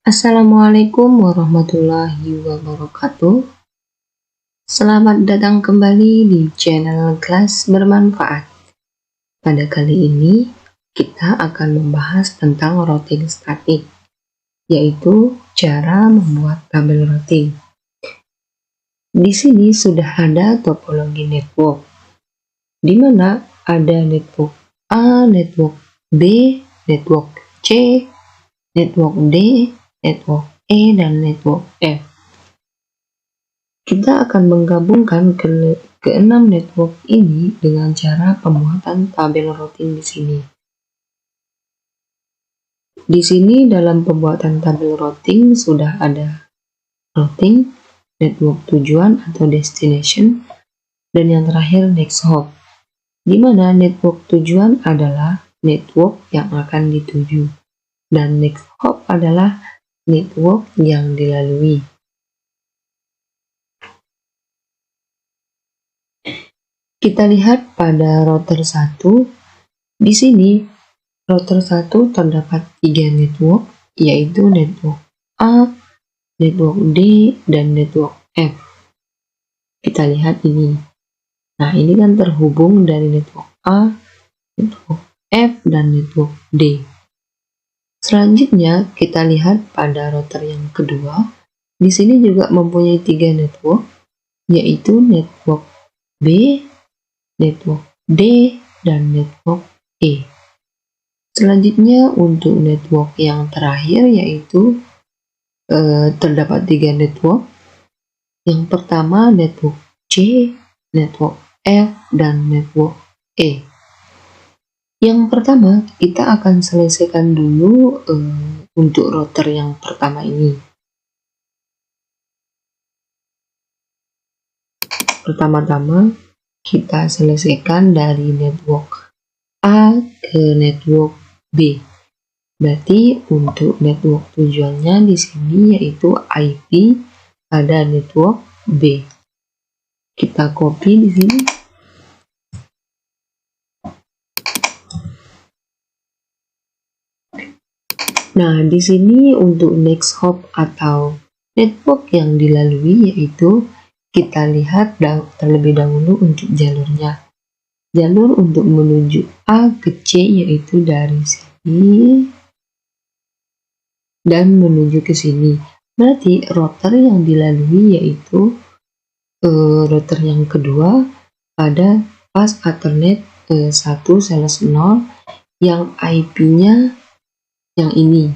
Assalamualaikum warahmatullahi wabarakatuh. Selamat datang kembali di channel Kelas Bermanfaat. Pada kali ini kita akan membahas tentang routing statik, yaitu cara membuat tabel routing. Di sini sudah ada topologi network, di mana ada network A, network B, network C, network D, network E, dan network F. Kita akan menggabungkan keenam network ini dengan cara pembuatan tabel routing di sini. Di sini dalam pembuatan tabel routing sudah ada routing, network tujuan atau destination, dan yang terakhir next hop, di mana network tujuan adalah network yang akan dituju, dan next hop adalah network yang dilalui. Kita lihat pada router 1. Di sini router 1 terdapat 3 network, yaitu network A, network D, dan network F. Kita lihat ini. Nah, ini kan terhubung dari network A, network F, dan network D. Selanjutnya kita lihat pada router yang kedua. Di sini juga mempunyai 3 network, yaitu network B, network D, dan network E. Selanjutnya untuk network yang terakhir yaitu terdapat 3 network. Yang pertama network C, network F, dan network E. Yang pertama kita akan selesaikan dulu untuk router yang pertama ini. Pertama-tama kita selesaikan dari network A ke network B. Berarti untuk network tujuannya di sini yaitu IP pada network B. Kita copy di sini. Nah, di sini untuk next hop atau network yang dilalui yaitu kita lihat terlebih dahulu untuk jalurnya. Jalur untuk menuju A ke C yaitu dari sini dan menuju ke sini. Berarti router yang dilalui yaitu router yang kedua pada fast Ethernet 1/0 yang IP-nya yang ini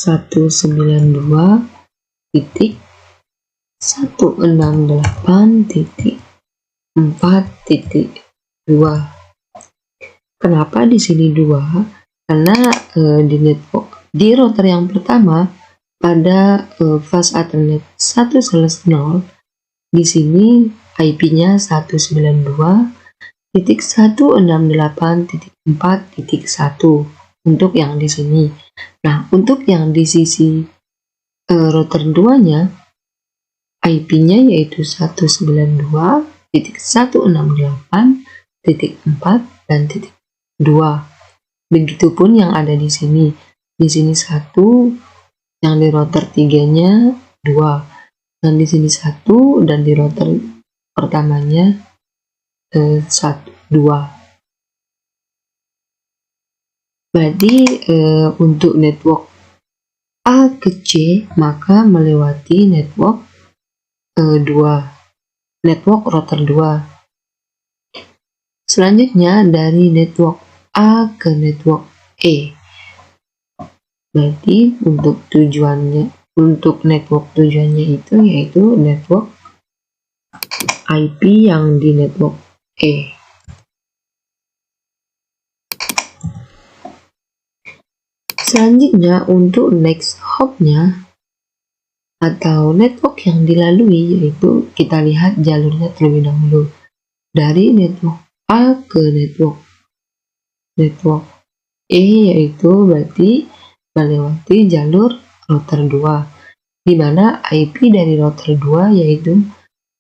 192.168.4.2. Kenapa di sini 2? Karena di router yang pertama pada fast Ethernet 1/0 di sini IP-nya 192.168.4.1 untuk yang di sini. Nah, untuk yang di sisi router 2-nya IP-nya yaitu 192.168.4 dan .2. Begitupun yang ada di sini. Di sini 1, yang di router 3-nya 2. Dan di sini 1 dan di router pertamanya 2. Berarti untuk network A ke C maka melewati network 2, network router 2. Selanjutnya dari network A ke network E. Berarti untuk network tujuannya itu yaitu network IP yang di network E. Selanjutnya untuk next hop-nya atau network yang dilalui yaitu kita lihat jalurnya terlebih dahulu. Dari network A ke network E yaitu berarti melewati jalur router 2, di mana IP dari router 2 yaitu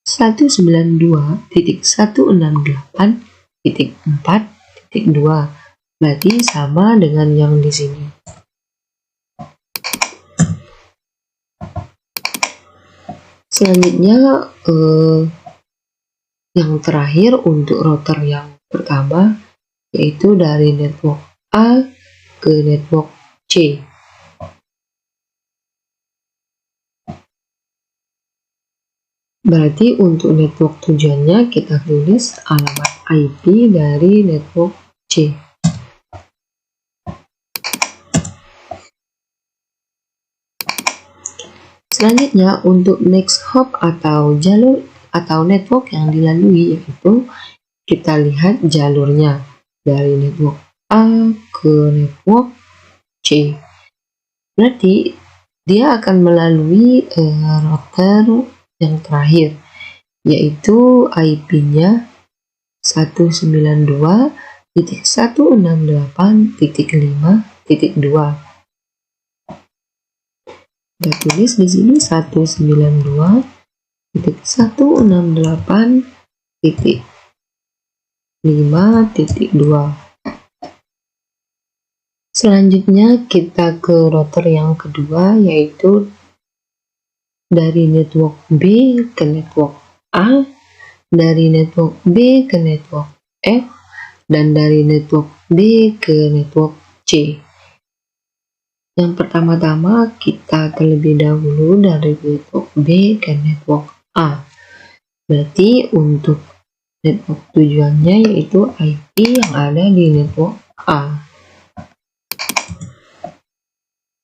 192.168.4.2. Berarti sama dengan yang di sini. Selanjutnya yang terakhir untuk router yang pertama, yaitu dari network A ke network C. Berarti untuk network tujuannya kita tulis alamat IP dari network C. Selanjutnya untuk next hop atau jalur atau network yang dilalui, yaitu kita lihat jalurnya dari network A ke network C. Berarti dia akan melalui router yang terakhir, yaitu IP-nya 192.168.5.2. Kita tulis di sini 192.168.5.2. Selanjutnya kita ke router yang kedua, yaitu dari network B ke network A, dari network B ke network F, dan dari network B ke network C. Yang pertama-tama kita terlebih dahulu dari network B ke network A. Berarti untuk network tujuannya yaitu IP yang ada di network A.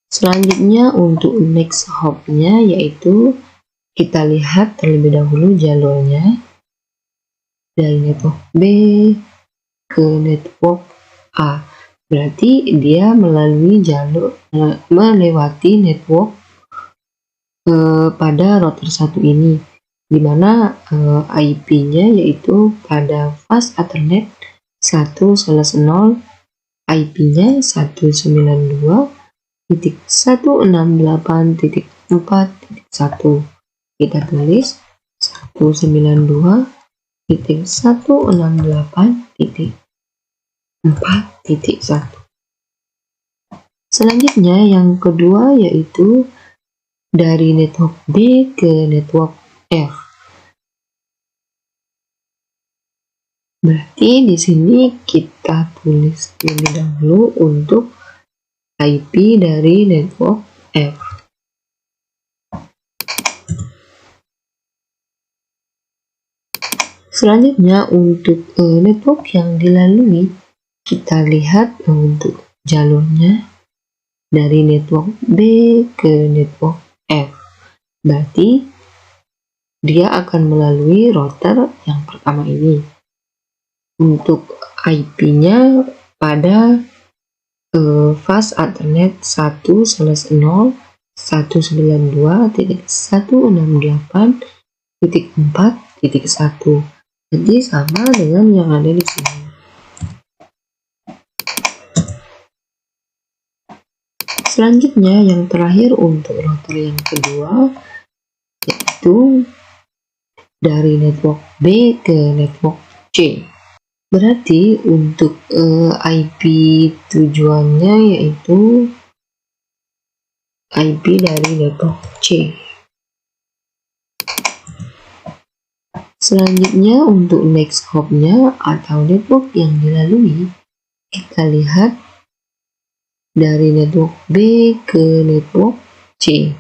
Selanjutnya untuk next hop-nya, yaitu kita lihat terlebih dahulu jalurnya dari network B ke network A. Berarti dia melalui jalur melewati network pada router satu ini, dimana IP-nya yaitu pada fast Ethernet 1/0, IP-nya 192.168.4.1. Kita tulis 192.168.4.1. Selanjutnya yang kedua yaitu dari network B ke network F. Berarti di sini kita tulis lebih dahulu untuk IP dari network F. Selanjutnya untuk network yang dilalui, kita lihat untuk jalurnya dari network B ke network F. Berarti dia akan melalui router yang pertama ini. Untuk IP-nya pada fast Ethernet 1/0, 192.168.4.1. Jadi sama dengan yang ada di sini. Selanjutnya yang terakhir untuk router yang kedua, yaitu dari network B ke network C. Berarti untuk IP tujuannya yaitu IP dari network C. Selanjutnya untuk next hop-nya atau network yang dilalui, kita lihat dari network B ke network C.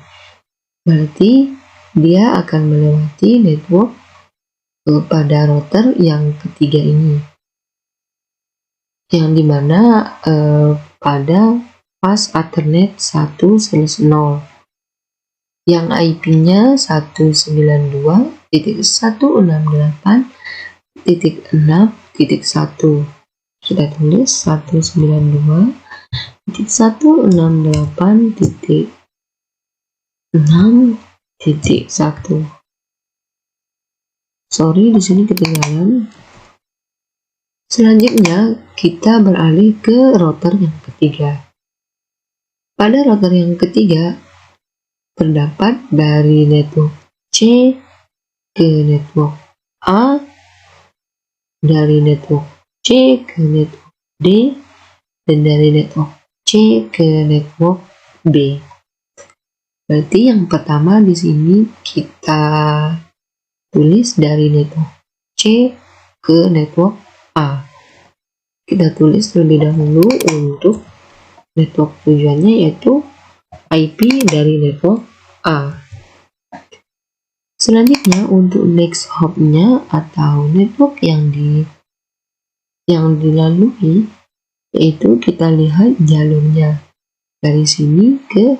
Berarti dia akan melewati network pada router yang ketiga ini, yang dimana pada fast Ethernet 1/0 yang IP-nya 192.168.6.1. Kita tulis 192.168.6.1. Sorry, di sini ketinggalan. Selanjutnya kita beralih ke router yang ketiga. Pada router yang ketiga terdapat dari network C ke network A, dari network C ke network D, dan dari network C ke network B. Berarti yang pertama di sini kita tulis dari network C ke network A. Kita tulis terlebih dahulu untuk network tujuannya, yaitu IP dari network A. Selanjutnya untuk next hop-nya atau network yang dilalui, yaitu kita lihat jalurnya dari sini ke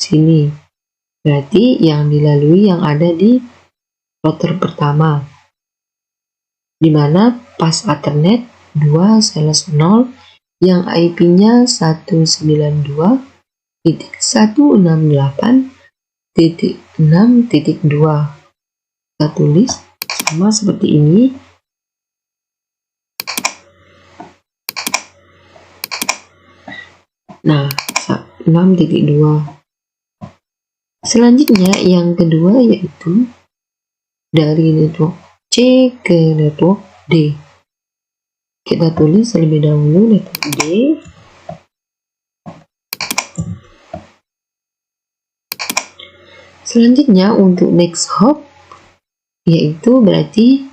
sini. Berarti yang dilalui yang ada di router pertama, di mana pas Ethernet 2/0 yang IP-nya 192.168.6.2. Kita tulis sama seperti ini. Nah, 6.2. Selanjutnya yang kedua yaitu dari network C ke network D. Kita tulis terlebih dahulu network D. Selanjutnya untuk next hop, yaitu berarti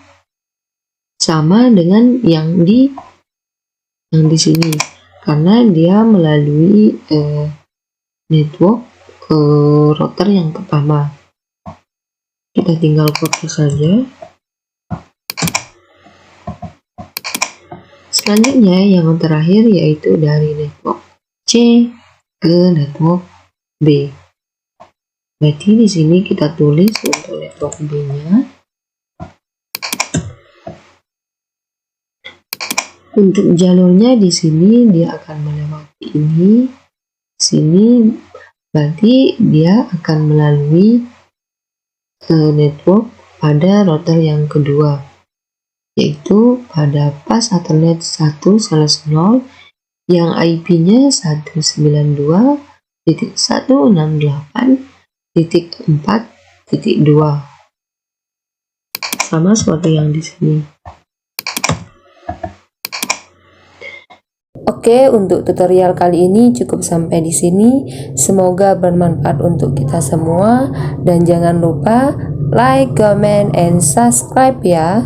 sama dengan yang di sini, karena dia melalui network router yang pertama. Kita tinggal copy saja. Selanjutnya yang terakhir yaitu dari network C ke network B. Berarti di sini kita tulis untuk network B-nya. Untuk jalurnya di sini dia akan melewati ini, sini, berarti dia akan melalui network pada router yang kedua, yaitu pada pas Ethernet 1/0 yang IP-nya 192.168.4.2. Sama seperti yang di sini. Oke, untuk tutorial kali ini cukup sampai di sini. Semoga bermanfaat untuk kita semua, dan jangan lupa like, comment, and subscribe ya.